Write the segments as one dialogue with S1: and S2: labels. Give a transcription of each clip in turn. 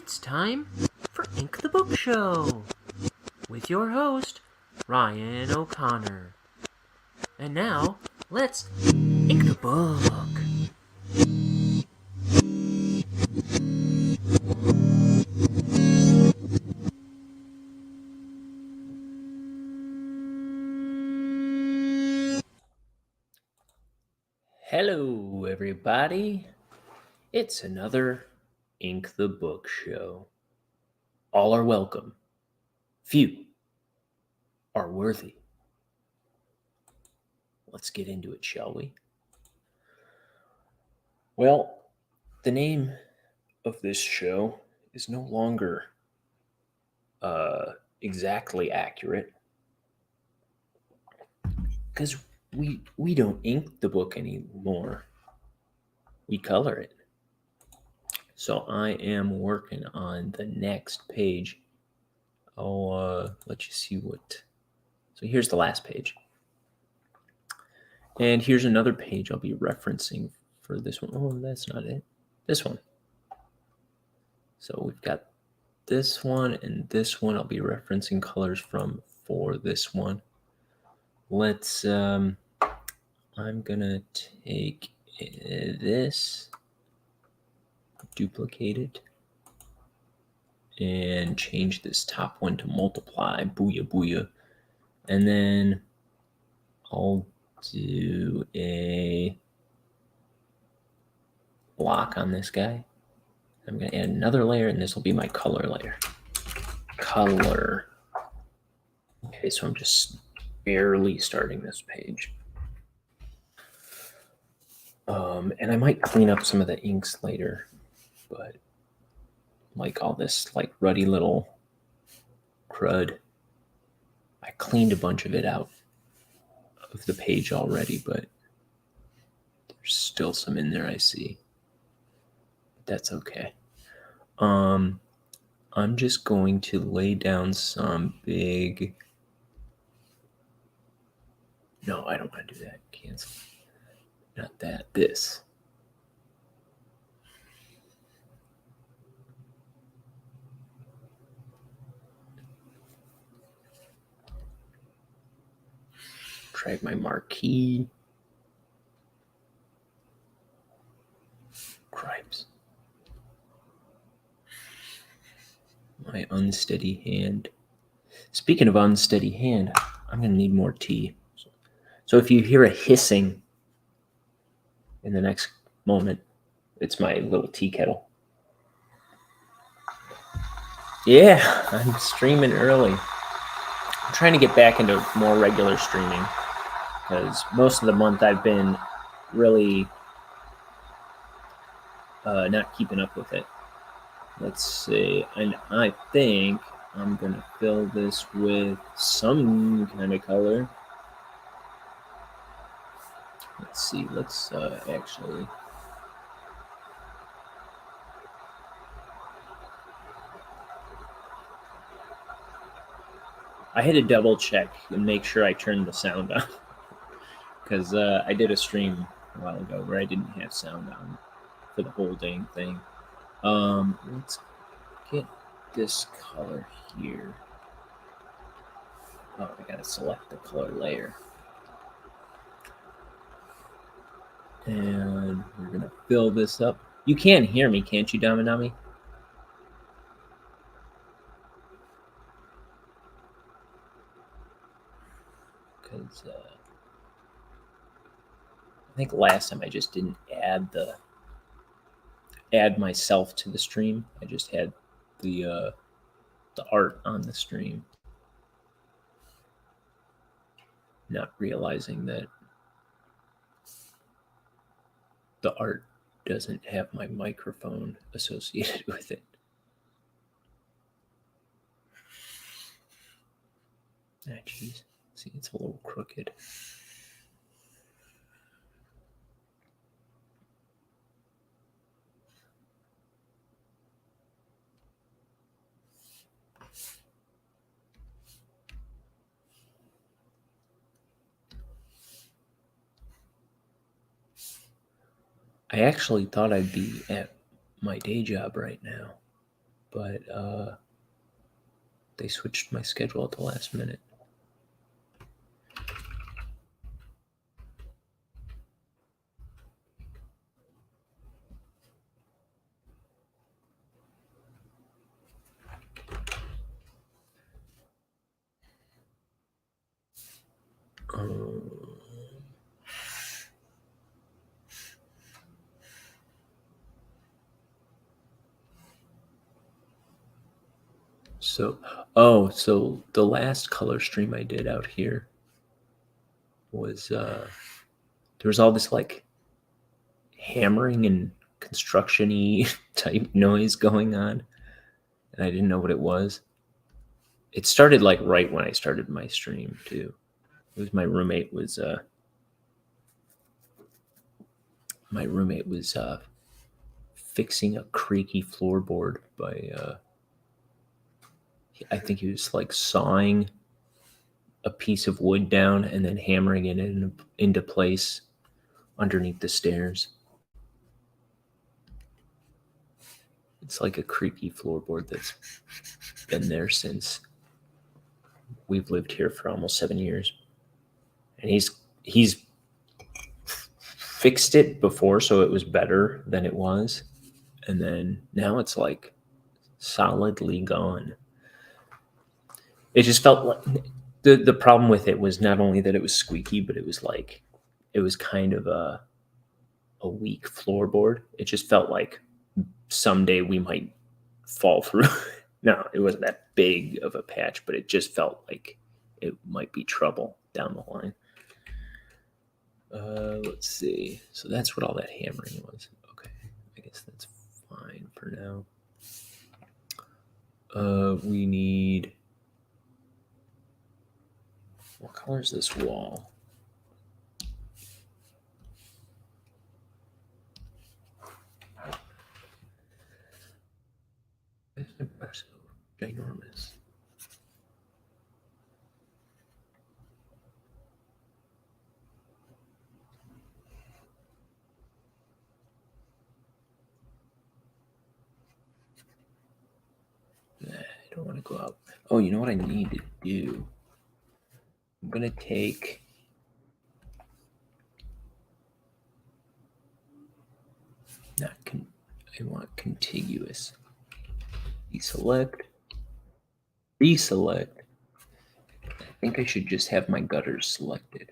S1: It's time for Ink the Book Show with your host, Ryan O'Connor. And now, let's ink the book. Hello, everybody. It's another Ink the Book Show. All are welcome. Few are worthy. Let's get into it, shall we? Well, the name of this show is no longer exactly accurate because we don't ink the book anymore. We color it. So I am working on the next page. I'll let you see what. So here's the last page. And here's another page I'll be referencing for this one. Oh, that's not it. This one. So we've got this one and this one I'll be referencing colors from for this one. Let's, I'm gonna take this, duplicate it, and change this top one to multiply, booyah booyah. And then I'll do a block on this guy. I'm going to add another layer, and this will be my color layer. Color. Okay, so I'm just barely starting this page. And I might clean up some of the inks later, but like all this like ruddy little crud, I cleaned a bunch of it out of the page already, but there's still some in there I see. That's okay. I'm just going to lay down some big. No, I don't want to do that. Cancel. Not that. This. Drag my marquee. Cripes. My unsteady hand. Speaking of unsteady hand, I'm going to need more tea. So if you hear a hissing in the next moment, it's my little tea kettle. Yeah, I'm streaming early. I'm trying to get back into more regular streaming because most of the month I've been really not keeping up with it. Let's see, and I think I'm gonna fill this with some kind of color. Let's see, let's actually. I had to double check and make sure I turned the sound on because I did a stream a while ago where I didn't have sound on for the whole dang thing. Let's get this color here. Oh, I gotta select the color layer. And we're gonna fill this up. You can hear me, can't you, Daminami? Because I think last time I just didn't add myself to the stream. I just had the art on the stream, not realizing that the art doesn't have my microphone associated with it. Ah, geez. See, it's a little crooked. I actually thought I'd be at my day job right now, but they switched my schedule at the last minute. So the last color stream I did out here was there was all this like hammering and construction-y type noise going on, and I didn't know what it was. It started like right when I started my stream too. It was my roommate was fixing a creaky floorboard by I think he was like sawing a piece of wood down and then hammering it into place underneath the stairs. It's like a creaky floorboard that's been there since we've lived here for almost 7 years. And he's fixed it before, so it was better than it was. And then now it's like solidly gone. It just felt like the problem with it was not only that it was squeaky, but it was kind of a weak floorboard. It just felt like someday we might fall through. No, it wasn't that big of a patch, but it just felt like it might be trouble down the line. Let's see. So that's what all that hammering was. Okay, I guess that's fine for now. We need... What color is this wall? It's so ginormous. I don't want to go out. Oh, you know what I need to do? I'm going to take... I want contiguous. Deselect. Deselect. I think I should just have my gutters selected.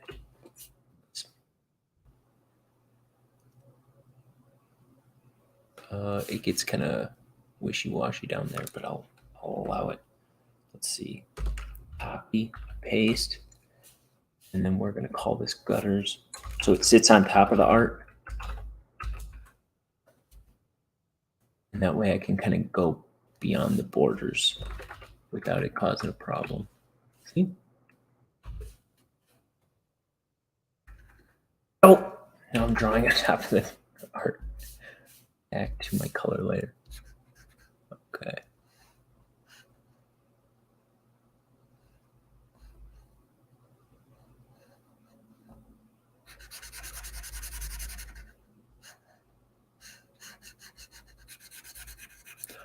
S1: It gets kind of wishy-washy down there, but I'll allow it. Let's see. Copy, paste, and then we're going to call this gutters. So it sits on top of the art. And that way I can kind of go beyond the borders without it causing a problem. See? Oh, now I'm drawing on top of the art. Back to my color layer. Okay.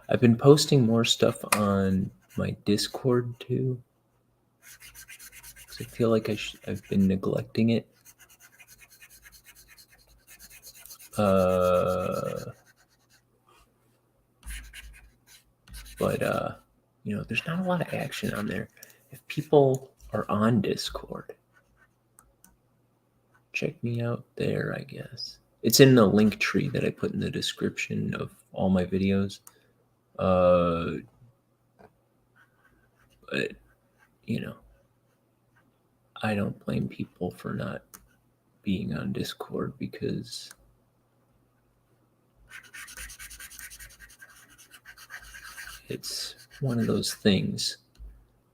S1: I've been posting more stuff on my Discord too. I feel like I've been neglecting it. But you know, there's not a lot of action on there. If people are on Discord, check me out there, I guess. It's in the link tree that I put in the description of all my videos. But you know, I don't blame people for not being on Discord because it's one of those things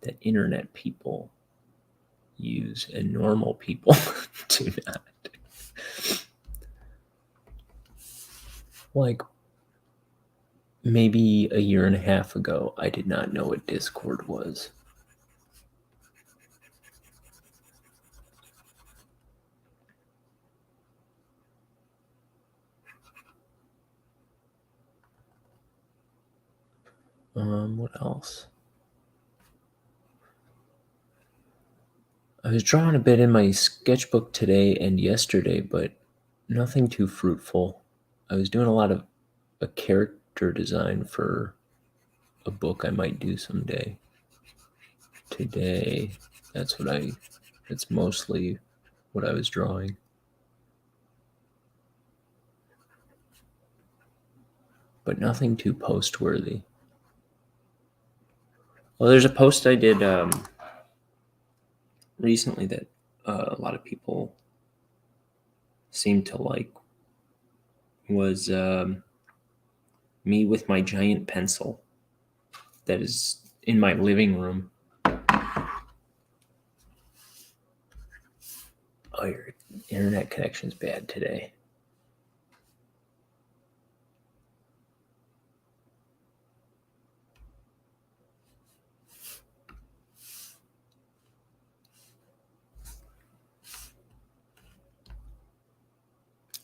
S1: that internet people use and normal people do not. Like maybe a year and a half ago, I did not know what Discord was. What else? I was drawing a bit in my sketchbook today and yesterday, but nothing too fruitful. I was doing a lot of a character design for a book I might do someday. Today, that's mostly what I was drawing. But nothing too post-worthy. Well, there's a post I did recently that a lot of people seem to like. Was me with my giant pencil that is in my living room. Oh, your internet connection's bad today.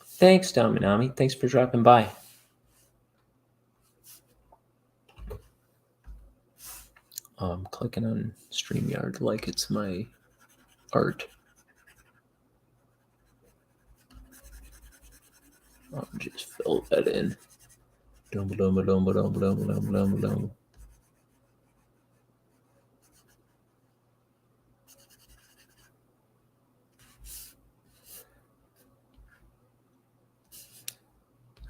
S1: Thanks, Dominami. Thanks for dropping by. I'm clicking on StreamYard like it's my art. I'll just fill that in.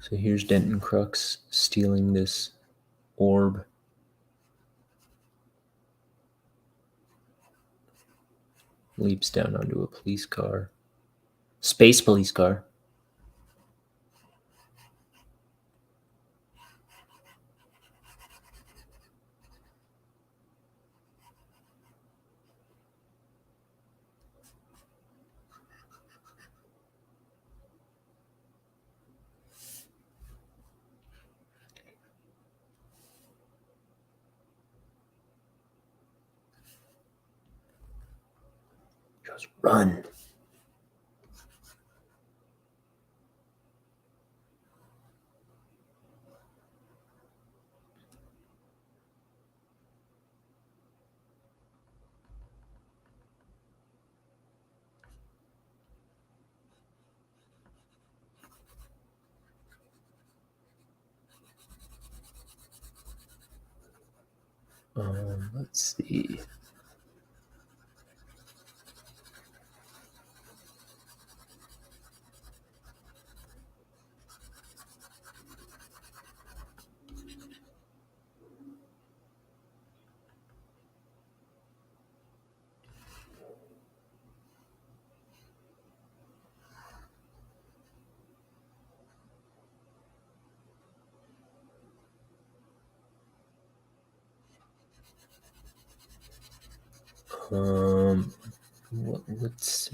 S1: So here's Denton Crux stealing this orb. Leaps down onto a police car. Space police car. Just run. Let's see.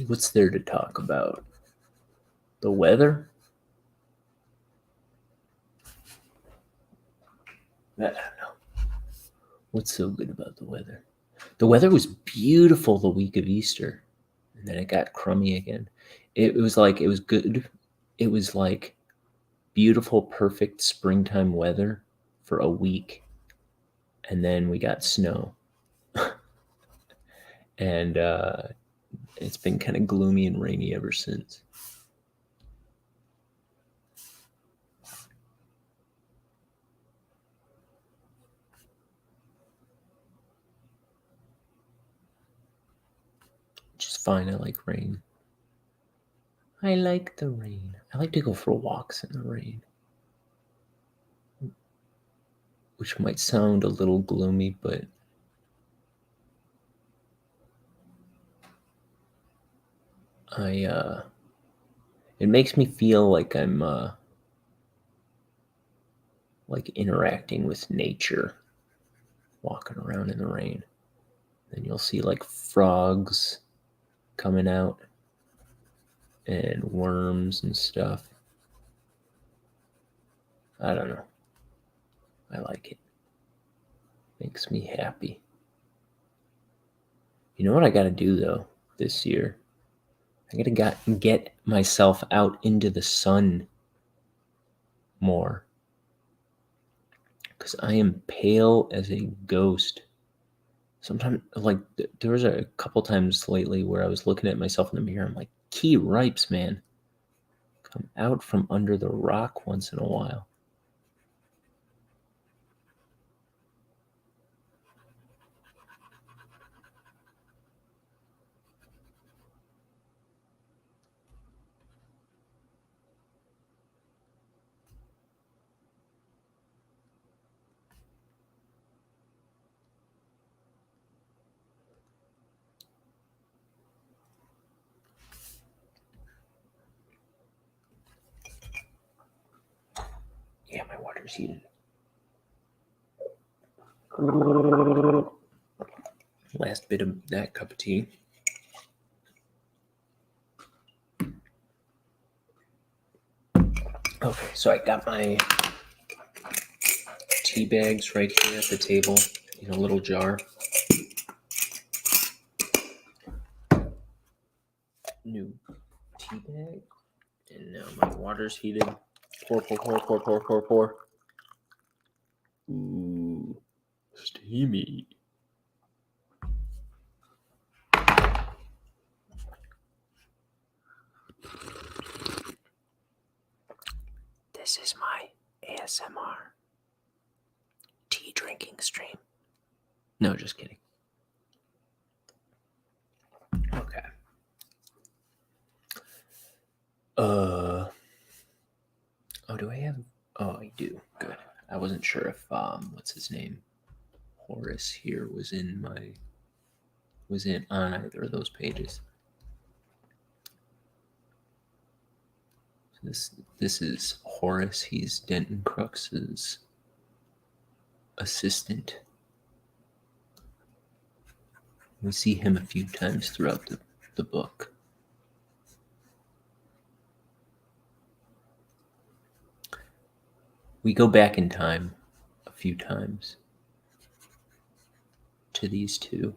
S1: What's there to talk about? The weather? I don't know. What's so good about the weather? The weather was beautiful the week of Easter, and then it got crummy again. It was good. It was like beautiful, perfect springtime weather for a week, and then we got snow. And it's been kind of gloomy and rainy ever since. Which is fine. I like rain. I like the rain. I like to go for walks in the rain. Which might sound a little gloomy, but it makes me feel like I'm like interacting with nature, walking around in the rain. Then you'll see like frogs coming out and worms and stuff. I don't know. I like it. Makes me happy. You know what I got to do though this year? I got to get myself out into the sun more. because I am pale as a ghost. Sometimes, like, there was a couple times lately where I was looking at myself in the mirror. I'm like, key ripes, man. Come out from under the rock once in a while. Yeah, my water's heated. Last bit of that cup of tea. Okay, so I got my tea bags right here at the table in a little jar. New tea bag. And now my water's heated. Pour, pour, pour, pour, pour, pour, pour. Ooh, steamy. This is my ASMR tea drinking stream. No, just kidding. Okay. Oh, do I have? Oh, I do. Good. I wasn't sure if what's his name, Horace here was on either of those pages. This is Horace. He's Denton Crux's assistant. We see him a few times throughout the book. We go back in time a few times to these two.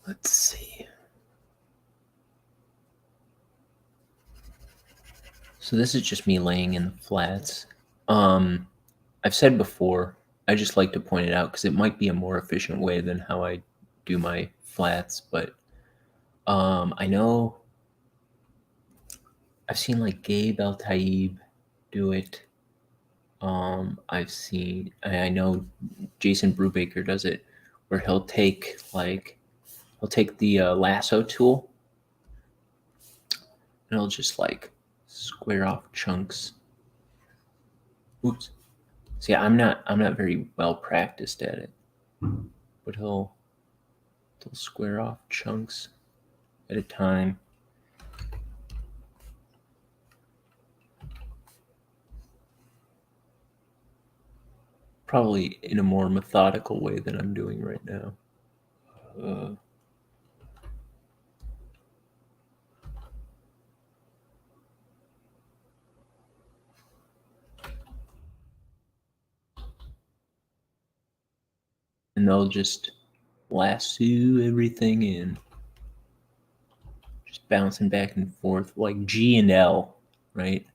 S1: Let's see. So this is just me laying in the flats. I've said before, I just like to point it out because it might be a more efficient way than how I do my flats, but I know I've seen like Gabe El-Taib do it. I know Jason Brubaker does it, where he'll take the lasso tool and he'll just like square off chunks. Oops. See, I'm not very well practiced at it, but he'll square off chunks at a time. Probably in a more methodical way than I'm doing right now. And they'll just lasso everything in. Just bouncing back and forth like G and L, right?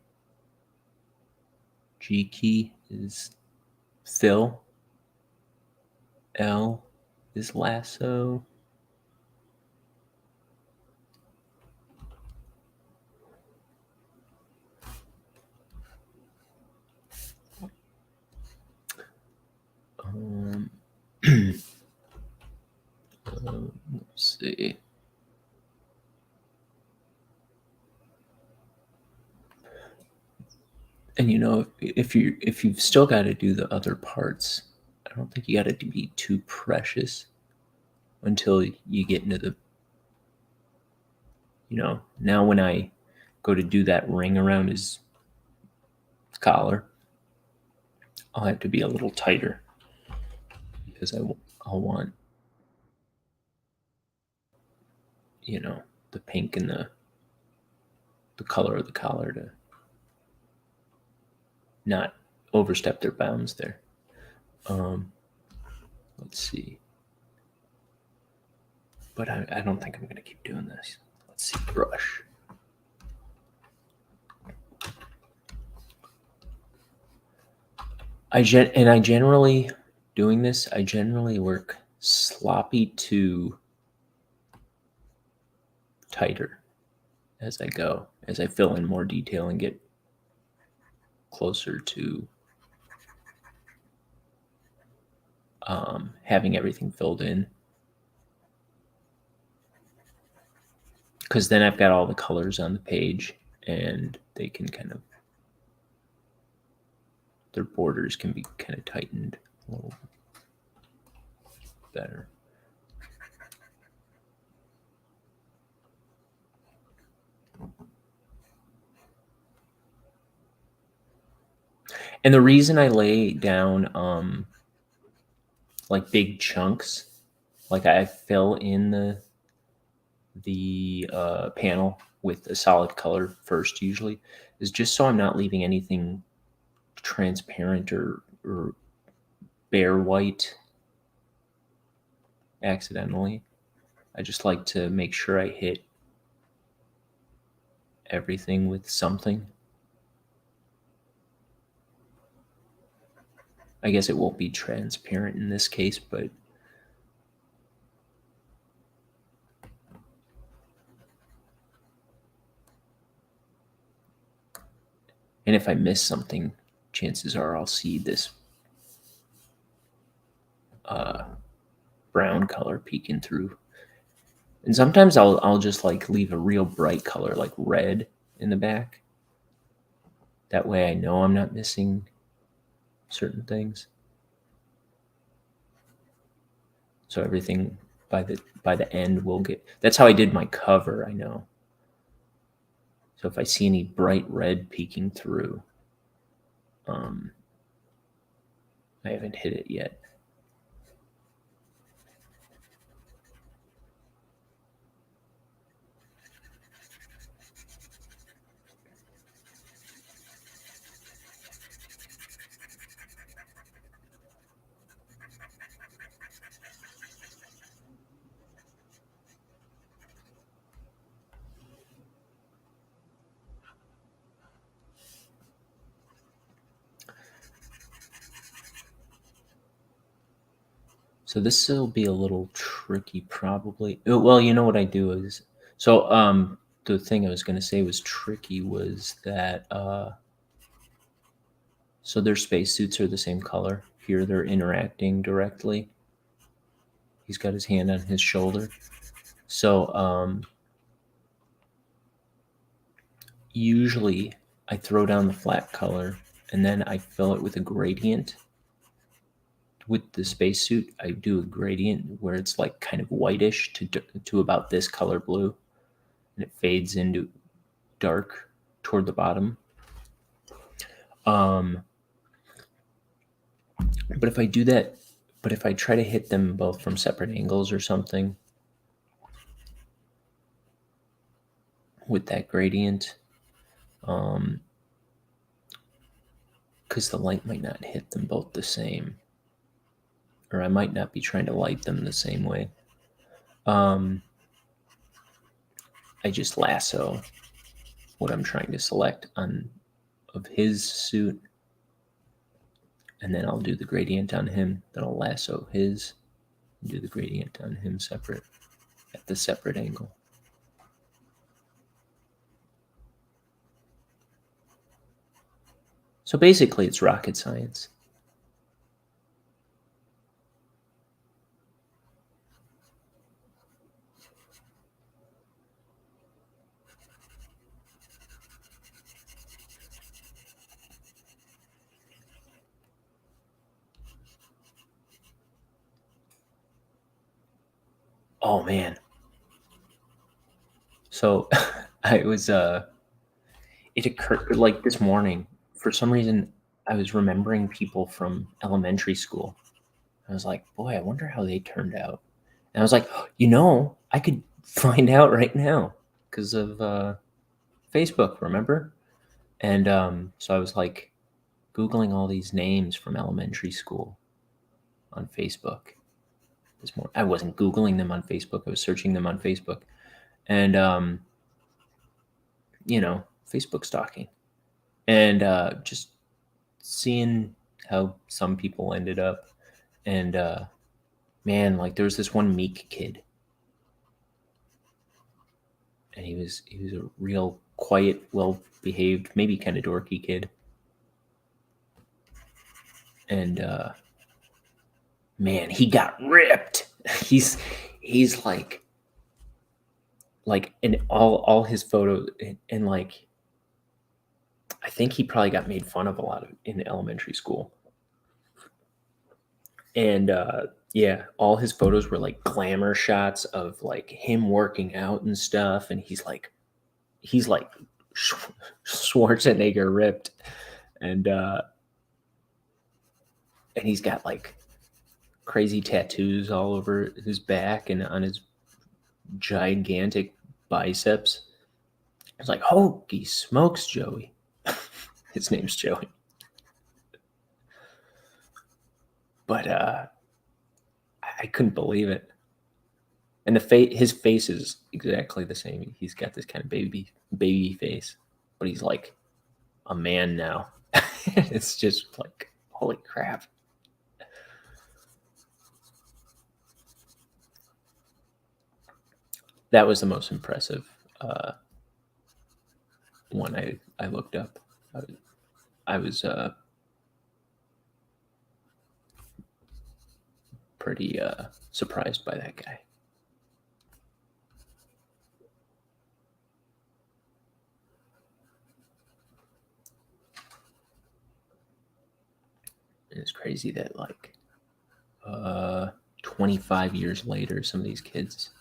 S1: G key is fill. L is lasso. Let's see. And if you've still got to do the other parts, I don't think you got to be too precious until you get into the, now when I go to do that ring around his collar, I'll have to be a little tighter because I'll want, the pink and the color of the collar to not overstep their bounds there. Let's see. But I don't think I'm going to keep doing this. Let's see, brush. I generally, doing this, I generally work sloppy to tighter as I go, as I fill in more detail and get closer to having everything filled in. Because then I've got all the colors on the page and they can kind of, their borders can be kind of tightened a little better. And the reason I lay down like big chunks, like I fill in the panel with a solid color first usually, is just so I'm not leaving anything transparent or bare white accidentally. I just like to make sure I hit everything with something. I guess it won't be transparent in this case, but and if I miss something, chances are I'll see this brown color peeking through. And sometimes I'll just like leave a real bright color like red in the back. That way I know I'm not missing certain things. So everything by the end will get, that's how I did my cover, I know. So if I see any bright red peeking through, I haven't hit it yet. So this will be a little tricky probably. Well, you know what I do is, so the thing I was going to say was tricky was that so their spacesuits are the same color. Here they're interacting directly. He's got his hand on his shoulder. So usually I throw down the flat color and then I fill it with a gradient. With the spacesuit, I do a gradient where it's like kind of whitish to about this color blue, and it fades into dark toward the bottom. But if I do that, but if I try to hit them both from separate angles or something with that gradient, because the light might not hit them both the same, or I might not be trying to light them the same way. I just lasso what I'm trying to select of his suit, and then I'll do the gradient on him. Then I'll lasso his and do the gradient on him separate at the separate angle. So basically it's rocket science. Oh man. So I was it occurred like this morning, for some reason I was remembering people from elementary school. I was like, boy, I wonder how they turned out. And I was like, I could find out right now. because of Facebook, remember? And so I was like Googling all these names from elementary school on Facebook. I wasn't Googling them on Facebook. I was searching them on Facebook. And, Facebook stalking. And just seeing how some people ended up. And, man, like there was this one meek kid. And he was a real quiet, well-behaved, maybe kind of dorky kid. And, man, he got ripped. He's like in all his photos, and like I think he probably got made fun of a lot in elementary school. And yeah, all his photos were like glamour shots of like him working out and stuff, and he's like Schwarzenegger ripped, and he's got like crazy tattoos all over his back and on his gigantic biceps. It's like, holy smokes, Joey. His name's Joey. But I couldn't believe it. And his face is exactly the same. He's got this kind of baby face, but he's like a man now. It's just like, holy crap. That was the most impressive one I looked up. I was pretty surprised by that guy. It's crazy that like 25 years later, some of these kids,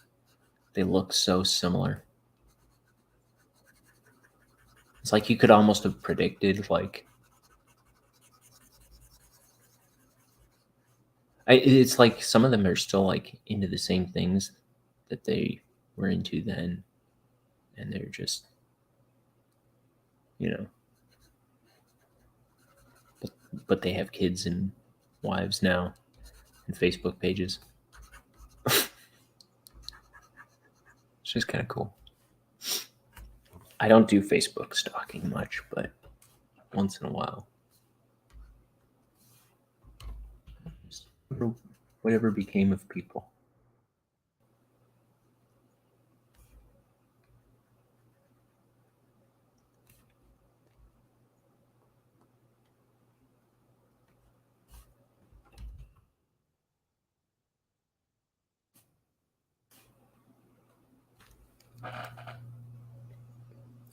S1: they look so similar. It's like you could almost have predicted like it's like some of them are still like into the same things that they were into then, and they're just, but they have kids and wives now and Facebook pages. It's just kind of cool. I don't do Facebook stalking much, but once in a while. Whatever became of people.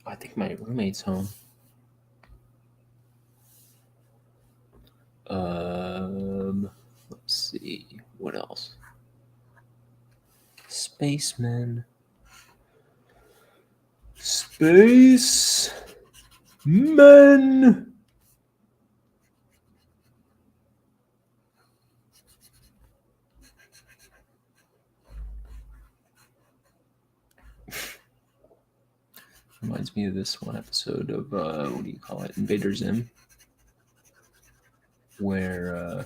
S1: I think my roommate's home. Let's see. What else? Spacemen. Space men. Reminds me of this one episode of what do you call it? Invader Zim, where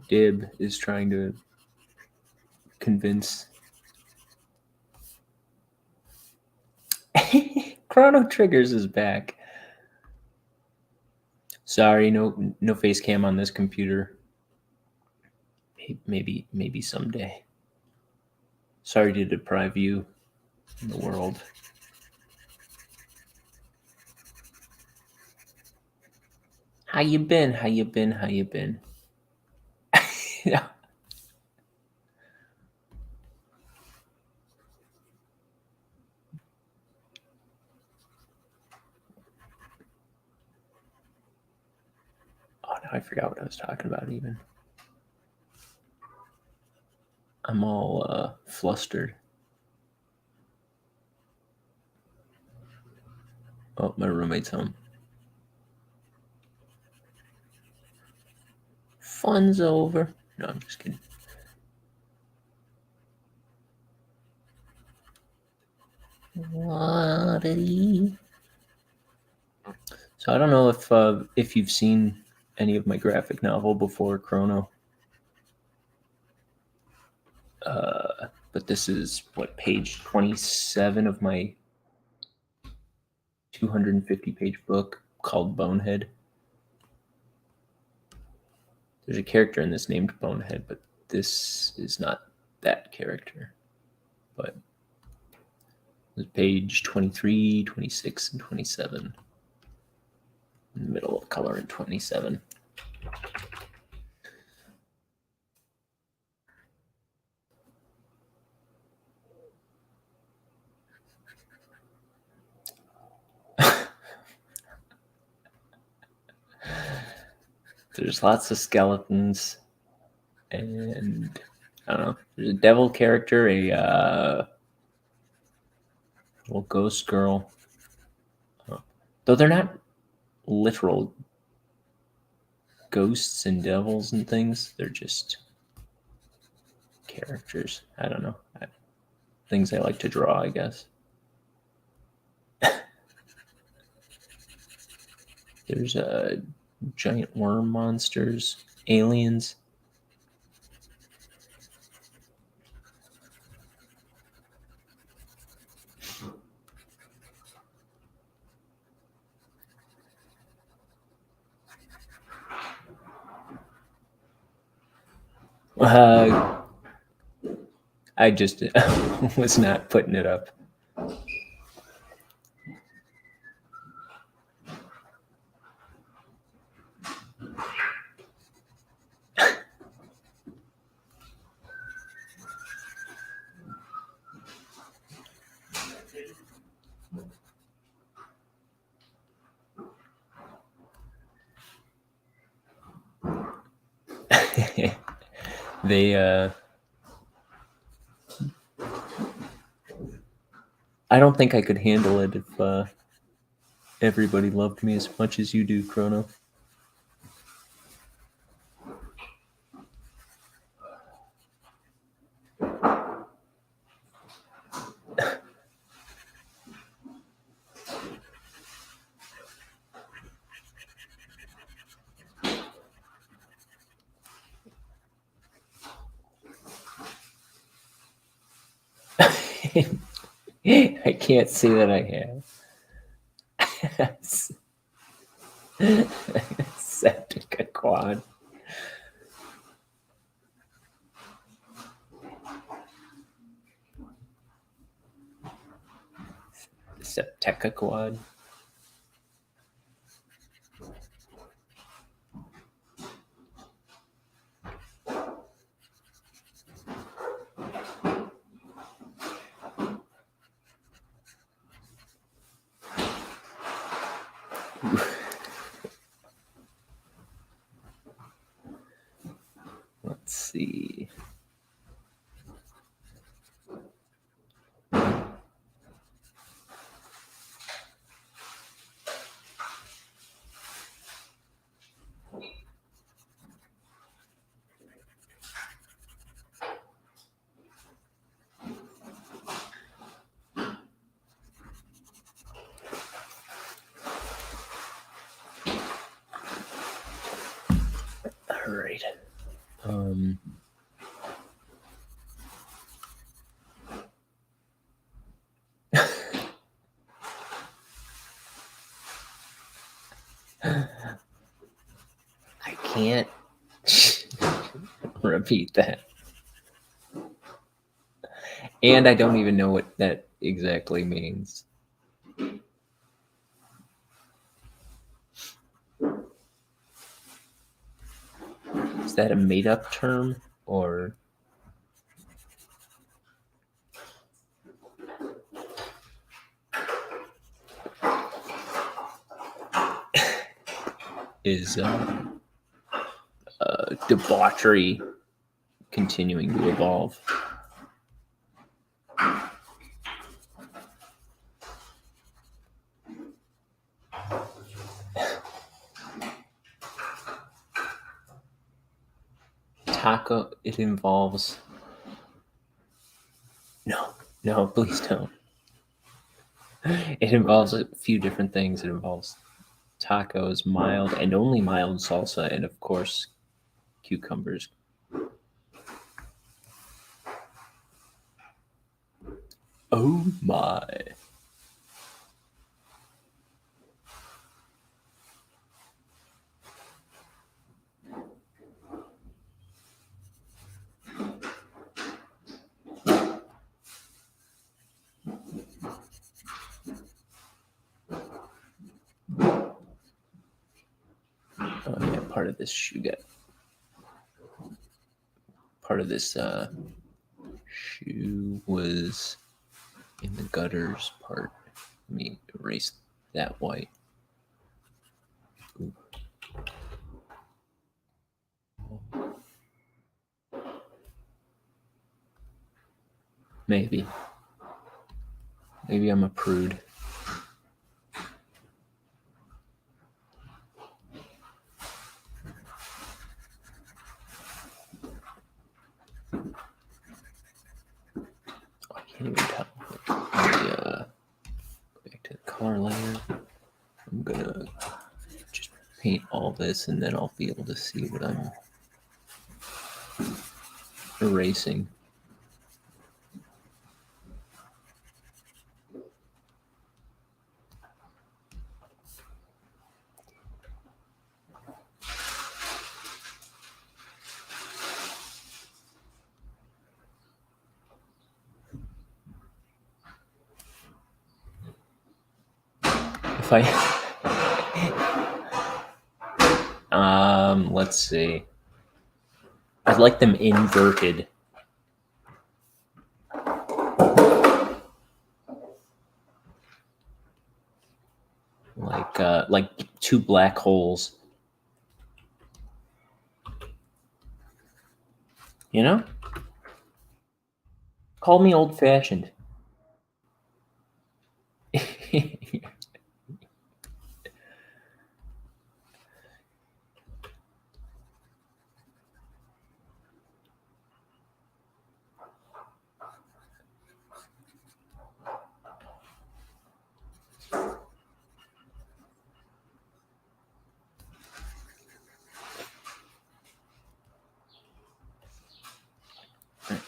S1: Dib is trying to convince Chrono Triggers is back. Sorry, no face cam on this computer. Maybe someday. Sorry to deprive you in the world. How you been? How you been? How you been? Yeah. Oh, now I forgot what I was talking about even. I'm all flustered. Oh, my roommate's home. Fun's over. No, I'm just kidding. So I don't know if you've seen any of my graphic novel before, Chrono. But this is page 27 of my 250-page book called Bonehead. There's a character in this named Bonehead, but this is not that character. But it's page 23, 26, and 27. In the middle of color in 27. There's lots of skeletons, and I don't know. There's a devil character, a little ghost girl. Though they're not literal ghosts and devils and things, they're just characters. I don't know. Things I like to draw, I guess. There's giant worm monsters, aliens. I just was not putting it up. They I don't think I could handle it if everybody loved me as much as you do, Chrono. I can't say that I have. Septic quad. Septecaquad. Let's see. All right. I can't repeat that. And I don't even know what that exactly means. Is that a made-up term, or is debauchery continuing to evolve? Taco, it involves... No, please don't. It involves a few different things. It involves tacos, mild and only mild salsa, and of course, cucumbers. Oh my. Oh yeah, part of this shoe was in the gutters part. Let me erase that white. Ooh. Maybe I'm a prude. I can't even tell. Let me go back to the color layer. I'm gonna just paint all this, and then I'll be able to see what I'm erasing. If I let's see. I'd like them inverted. Like two black holes. You know? Call me old fashioned.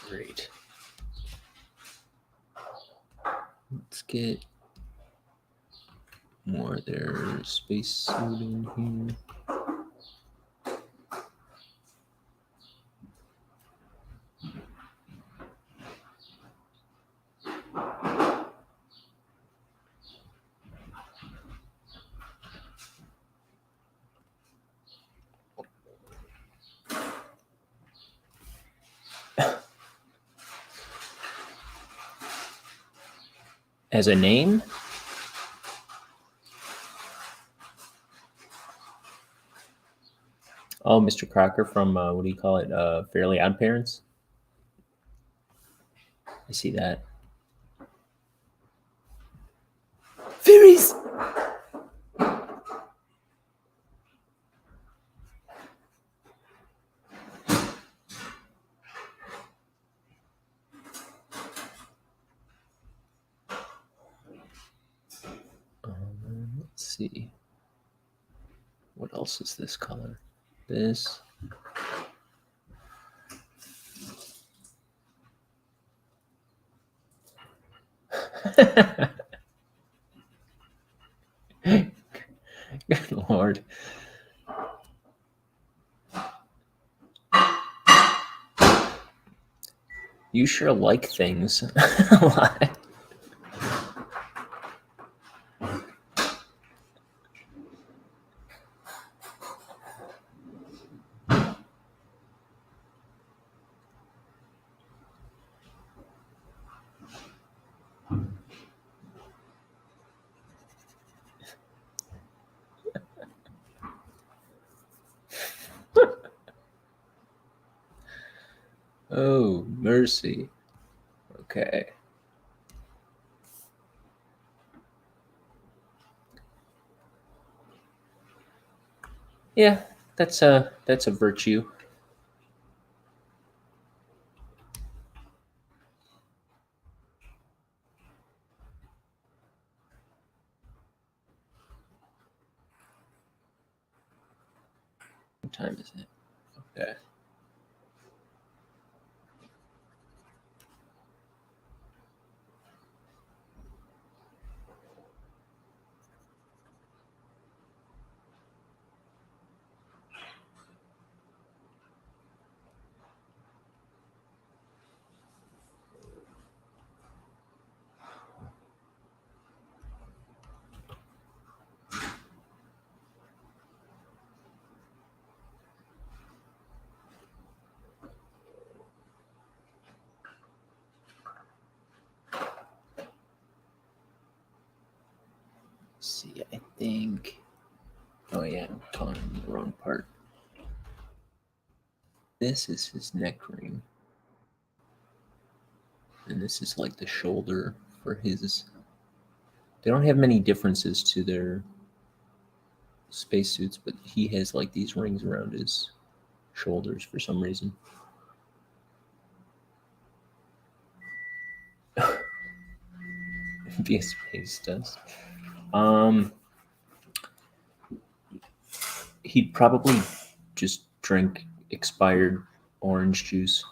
S1: Great. Let's get more of their spacesuit in here. As a name? Oh, Mr. Crocker from what do you call it? Fairly Odd Parents. I see that. Fairies. Let's see. What else is this color? This. Good Lord. You sure like things a lot. Oh, mercy. Okay. Yeah, that's a virtue. time is it? Okay. See, I think. Oh yeah, I'm calling him the wrong part. This is his neck ring, and this is like the shoulder for his. They don't have many differences to their spacesuits, but he has like these rings around his shoulders for some reason. Be a space dust. He'd probably just drink expired orange juice.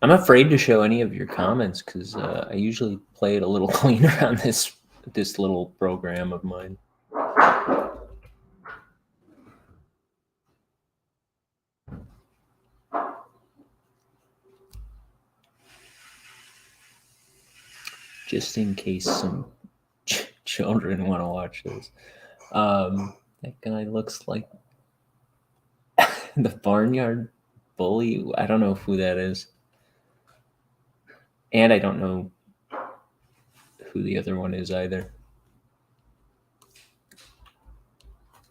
S1: I'm afraid to show any of your comments because I usually play it a little cleaner on this little program of mine. Just in case some children want to watch this. That guy looks like the Barnyard Bully. I don't know who that is. And I don't know who the other one is either.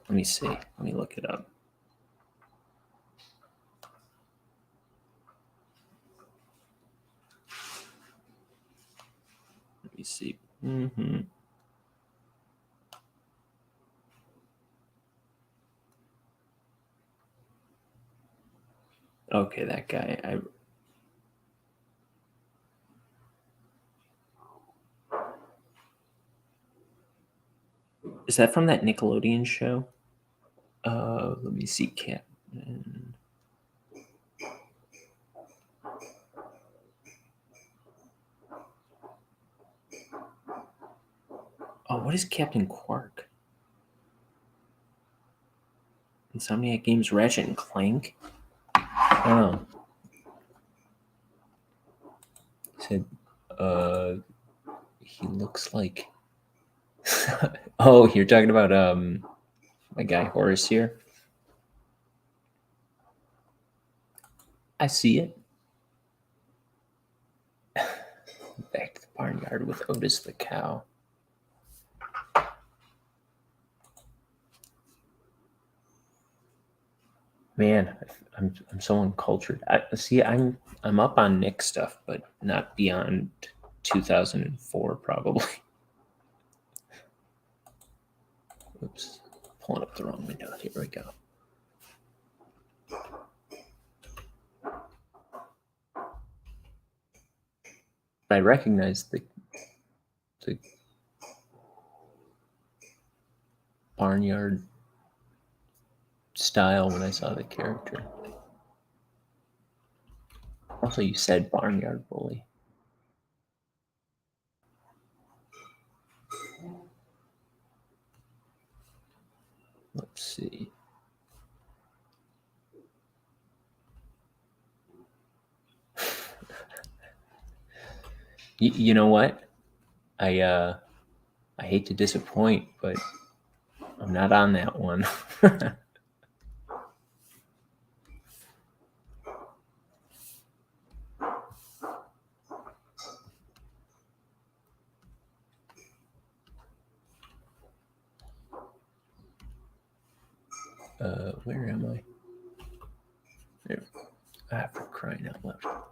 S1: Let me see. Let me look it up. Let me see. Okay, that guy. Is that from that Nickelodeon show? Let me see. Captain. Oh, what is Captain Quark? Insomniac Games Ratchet and Clank? I don't know. He said, he looks like. Oh, you're talking about my guy Horace here. I see it. Back to the barnyard with Otis the cow. Man, I'm so uncultured. I'm up on Nick stuff, but not beyond 2004 probably. Oops, pulling up the wrong window. Here we go. I recognize the barnyard style when I saw the character. Also, you said Barnyard Bully. Let's see. You know what? I hate to disappoint, but I'm not on that one. Where am I? There. For crying out loud.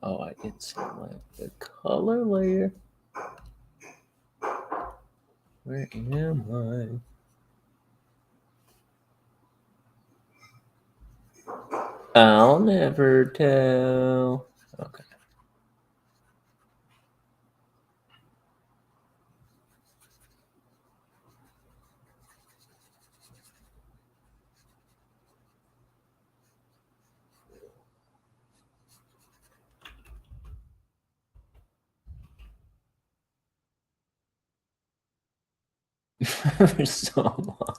S1: Oh, I did select the color layer. Where am I? I'll never tell. Okay. For so long.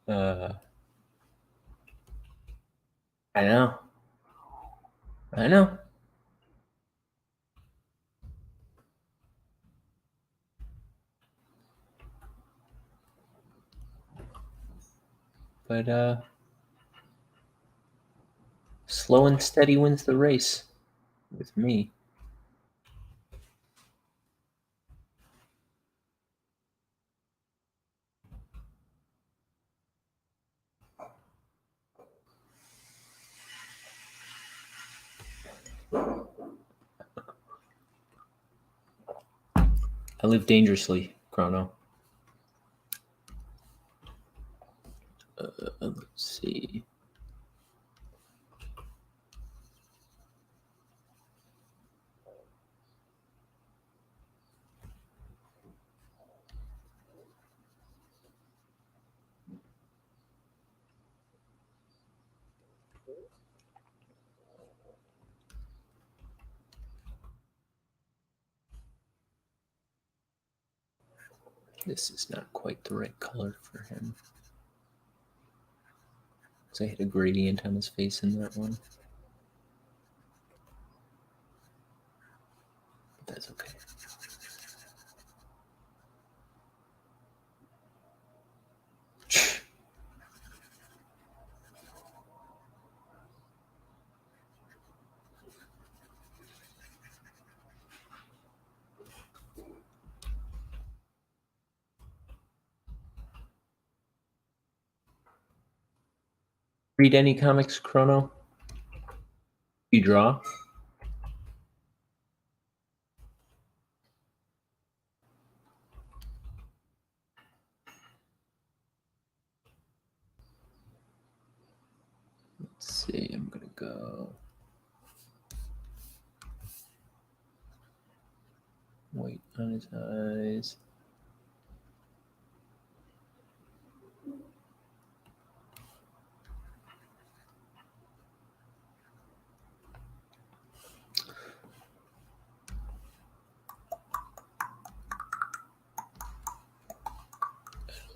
S1: uh, I know. I know. But slow and steady wins the race with me. I live dangerously, Chrono. Let's see. This is not quite the right color for him. Because I hit a gradient on his face in that one. But that's okay. Read any comics, Chrono? You draw? Let's see, I'm gonna go white on his eyes.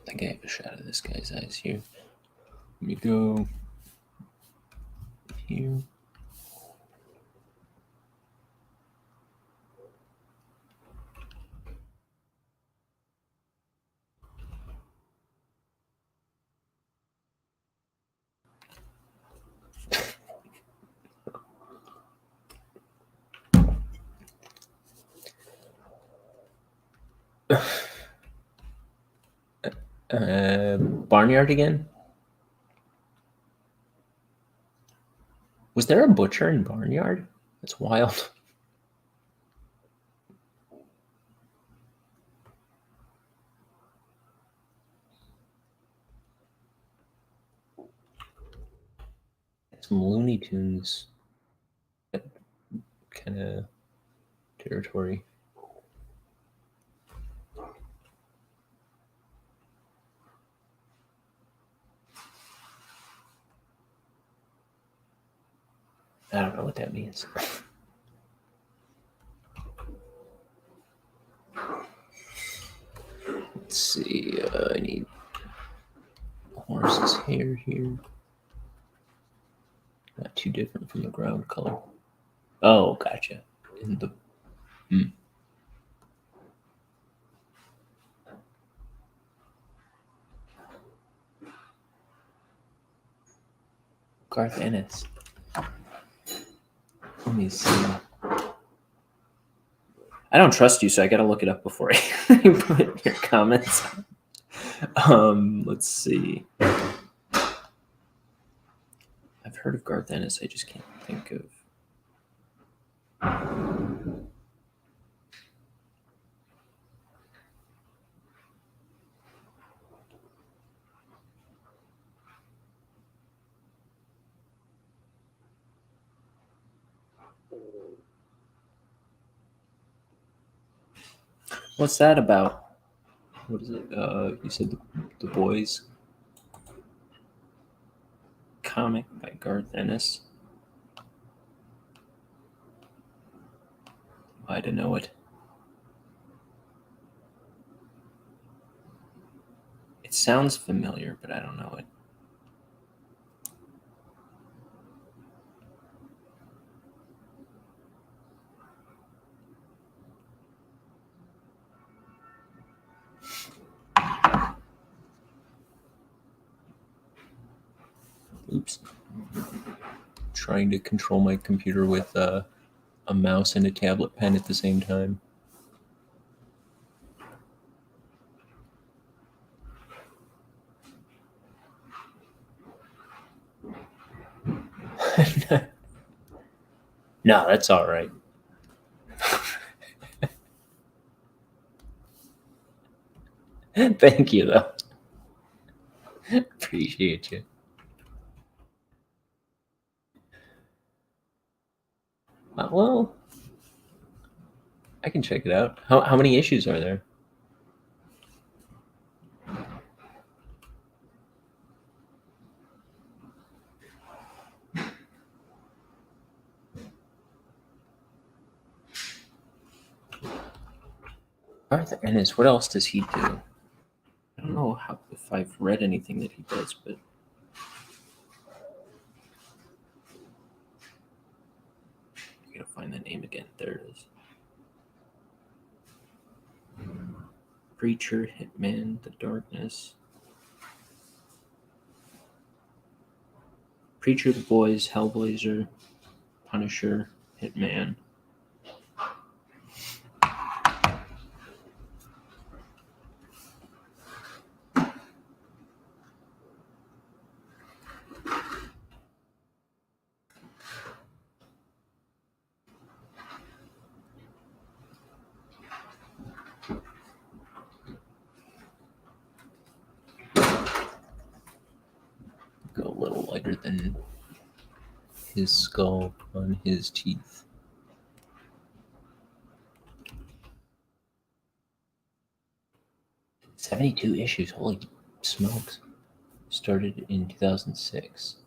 S1: I think I have a shot of this guy's eyes here. Let me go here. Barnyard again? Was there a butcher in Barnyard? That's wild. Some Looney Tunes kind of territory. I don't know what that means. Let's see. I need horse's hair here. Not too different from the ground color. Oh, gotcha. In the Garth Ennis. Let me see. I don't trust you, so I gotta look it up before you put your comments. Let's see. I've heard of Garth Ennis. I just can't think of. What's that about? What is it? You said the Boys comic by Garth Ennis. I don't know it. It sounds familiar, but I don't know it. Oops. Trying to control my computer with a mouse and a tablet pen at the same time. No, that's all right. Thank you, though. Appreciate you. Well, I can check it out. How many issues are there? Garth Ennis, what else does he do? I don't know if I've read anything that he does, but I gotta find the name again. There it is. Preacher, Hitman, The Darkness. Preacher, The Boys, Hellblazer, Punisher, Hitman. Go a little lighter than his skull on his teeth. 72 issues. Holy smokes. Started in 2006.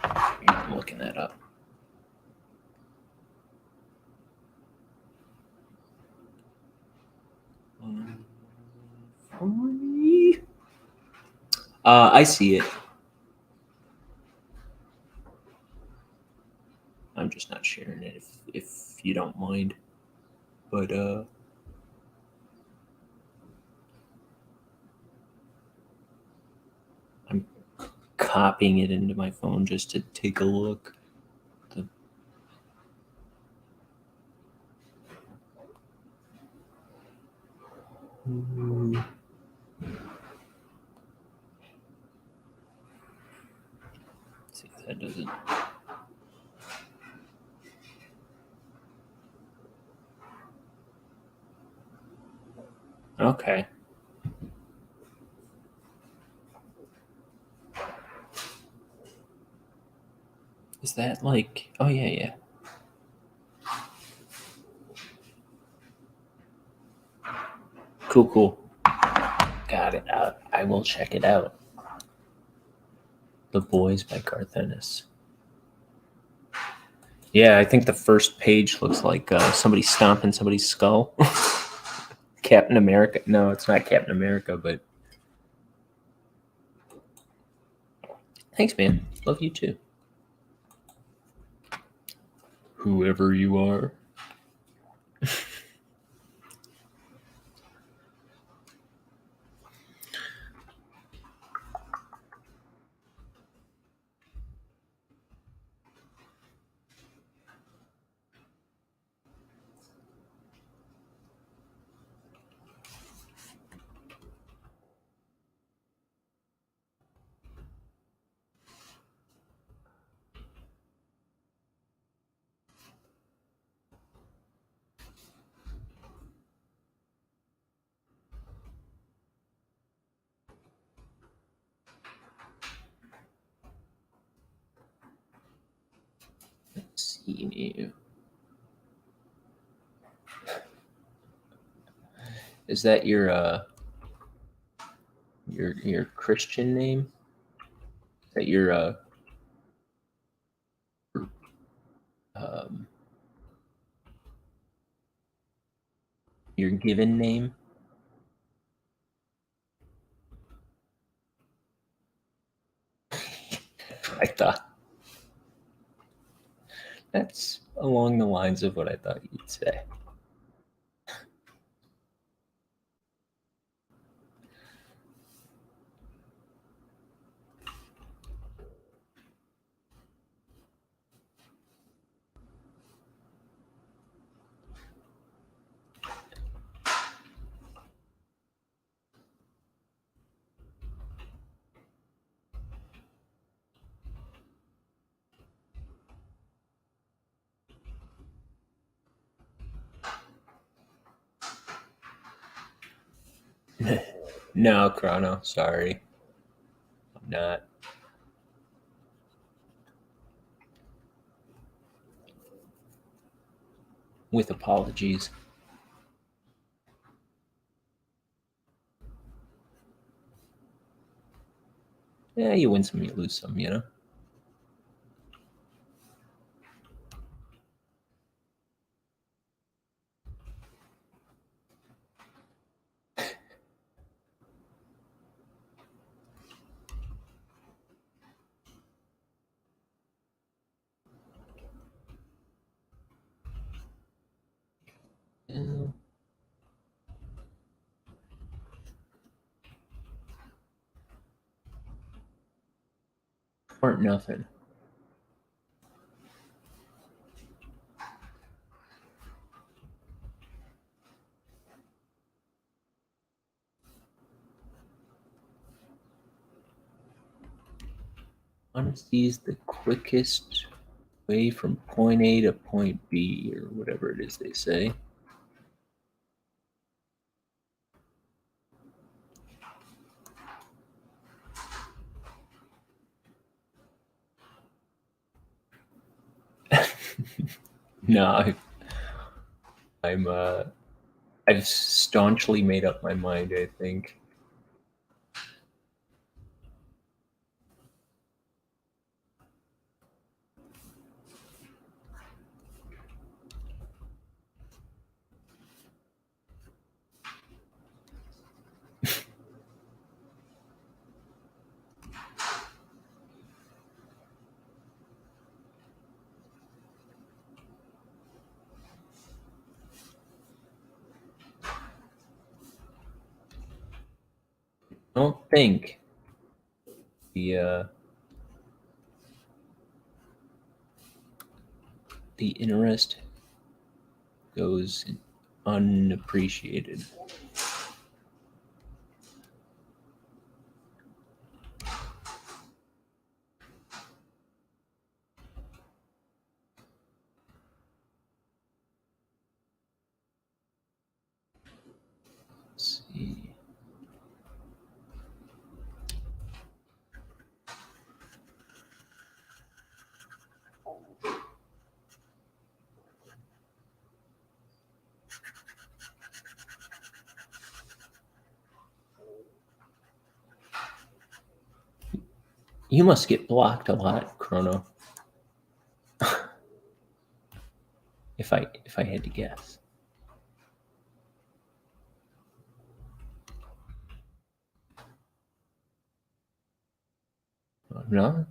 S1: I'm looking that up. I see it. I'm just not sharing it if you don't mind. But I'm copying it into my phone just to take a look. See if that doesn't. Okay. Is that like? Oh yeah. Cool. Got it. I will check it out. The Boys by Garth Ennis. Yeah, I think the first page looks like somebody stomping somebody's skull. Captain America. No, it's not Captain America, but thanks, man. Love you too. Whoever you are. Emu. Is that your Christian name? Is that um, your given name? I thought that's along the lines of what I thought you'd say. No, Chrono, sorry. I'm not. With apologies. Yeah, you win some, you lose some, you know? Yeah, or nothing. Honesty is the quickest way from point A to point B, or whatever it is they say. No, I'm I've staunchly made up my mind, I think. I don't think the interest goes unappreciated. Let's see. You must get blocked a lot, Chrono. If I had to guess. No?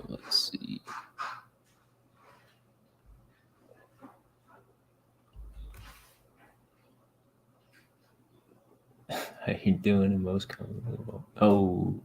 S1: Let's see. How you doing in most commonly? Oh,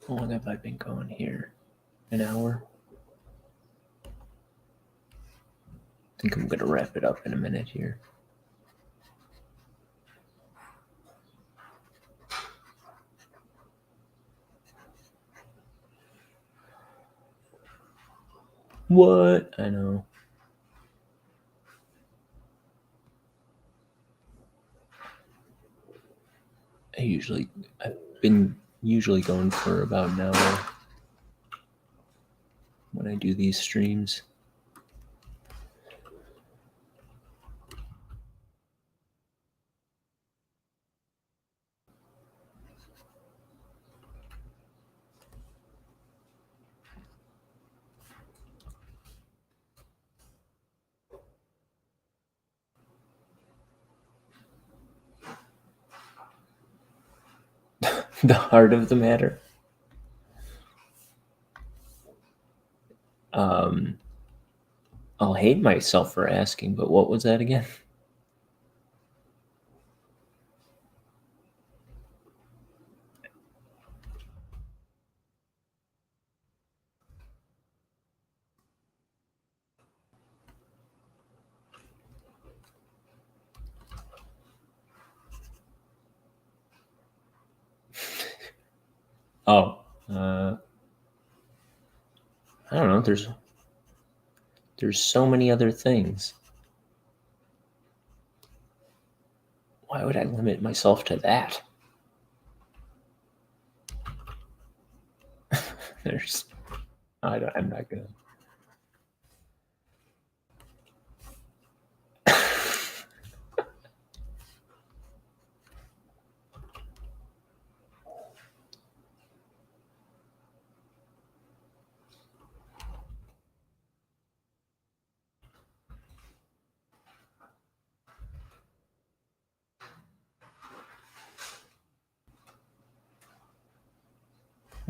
S1: How long have I been going here? An hour? I think I'm going to wrap it up in a minute here. What? I know. I've been usually going for about an hour when I do these streams. The heart of the matter. I'll hate myself for asking, but what was that again? Oh, I don't know. There's so many other things. Why would I limit myself to that? I'm not gonna.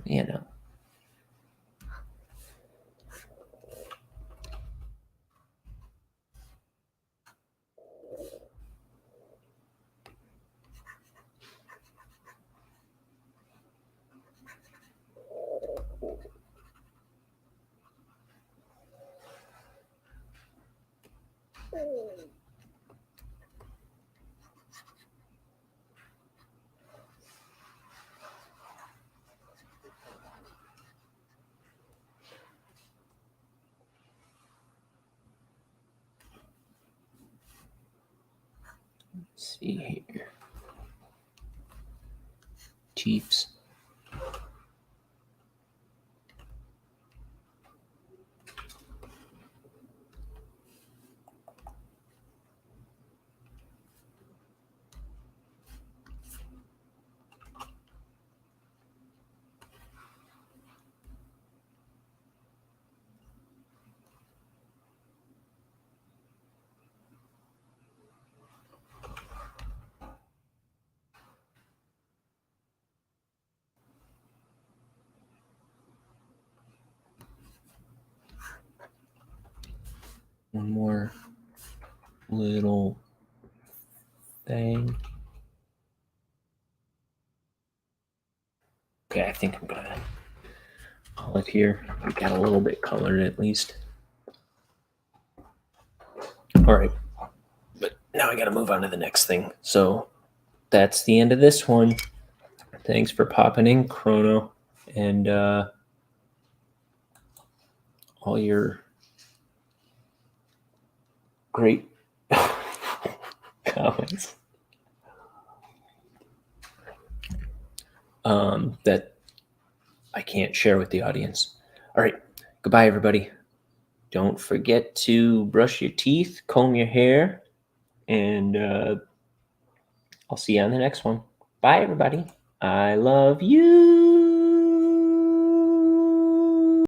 S1: You know. Let's see here. Chiefs. One more little thing. Okay, I think I'm gonna call it here. We got a little bit colored at least. All right, but now I gotta move on to the next thing. So that's the end of this one. Thanks for popping in, Chrono, and all your great comments. That I can't share with the audience. All right, goodbye, everybody. Don't forget to brush your teeth, comb your hair, and I'll see you on the next one. Bye, everybody. I love you.